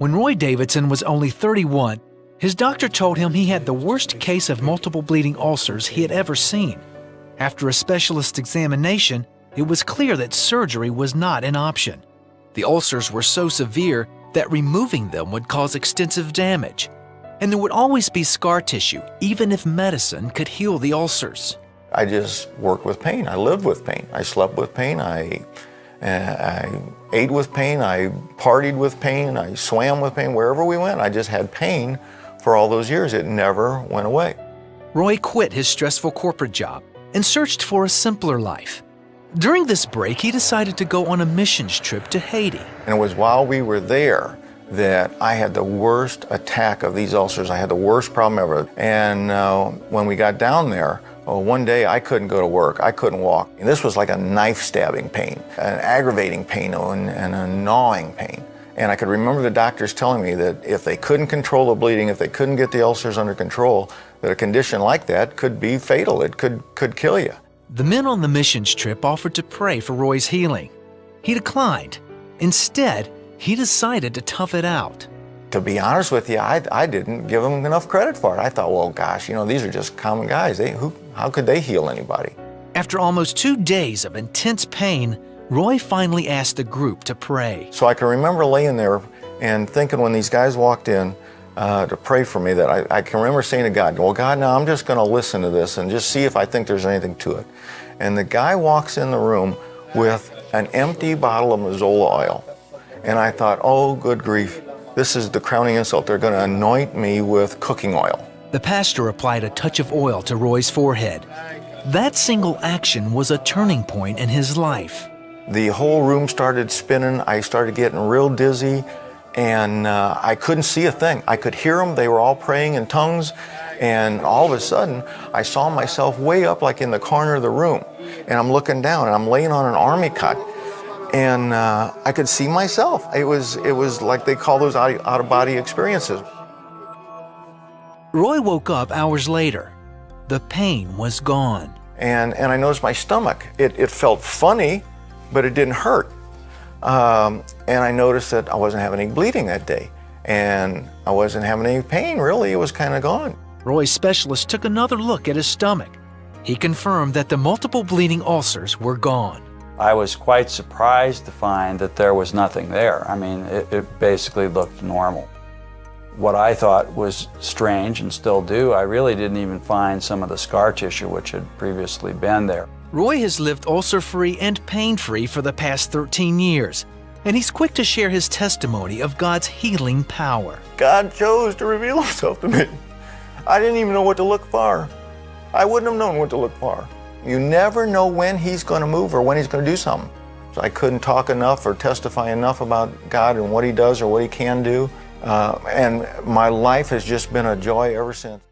When Roy Davidson was only 31, his doctor told him he had the worst case of multiple bleeding ulcers he had ever seen. After a specialist examination, it was clear that surgery was not an option. The ulcers were so severe that removing them would cause extensive damage, and there would always be scar tissue, even if medicine could heal the ulcers. I just worked with pain. I lived with pain. I slept with pain. I ate with pain. I partied with pain. I swam with pain. Wherever we went, I just had pain for all those years. It never went away. Roy quit his stressful corporate job and searched for a simpler life. During this break, he decided to go on a missions trip to Haiti. And it was while we were there that I had the worst attack of these ulcers. I had the worst problem ever. And when we got down there, one day I couldn't go to work. I couldn't walk. And this was like a knife stabbing pain, an aggravating pain, and a gnawing pain. And I could remember the doctors telling me that if they couldn't control the bleeding, if they couldn't get the ulcers under control, that a condition like that could be fatal. It could kill you. The men on the missions trip offered to pray for Roy's healing. He declined. Instead, he decided to tough it out. To be honest with you, I didn't give them enough credit for it. I thought, well, gosh, these are just common guys. How could they heal anybody? After almost 2 days of intense pain, Roy finally asked the group to pray. So I can remember laying there and thinking when these guys walked in to pray for me that I can remember saying to God, well, God, now I'm just going to listen to this and just see if I think there's anything to it. And the guy walks in the room with an empty bottle of Mazola oil. And I thought, oh, good grief. This is the crowning insult. They're going to anoint me with cooking oil. The pastor applied a touch of oil to Roy's forehead. That single action was a turning point in his life. The whole room started spinning. I started getting real dizzy, and I couldn't see a thing. I could hear them. They were all praying in tongues, and all of a sudden, I saw myself way up like in the corner of the room, and I'm looking down, and I'm laying on an army cot. And I could see myself. It was like they call those out-of-body experiences. Roy woke up hours later. The pain was gone. And I noticed my stomach. It felt funny, but it didn't hurt. And I noticed that I wasn't having any bleeding that day. And I wasn't having any pain, really. It was kind of gone. Roy's specialist took another look at his stomach. He confirmed that the multiple bleeding ulcers were gone. I was quite surprised to find that there was nothing there. I mean, it basically looked normal. What I thought was strange, and still do, I really didn't even find some of the scar tissue which had previously been there. Roy has lived ulcer-free and pain-free for the past 13 years, and he's quick to share his testimony of God's healing power. God chose to reveal himself to me. I didn't even know what to look for. I wouldn't have known what to look for. You never know when he's going to move or when he's going to do something. So I couldn't talk enough or testify enough about God and what he does or what he can do. And my life has just been a joy ever since.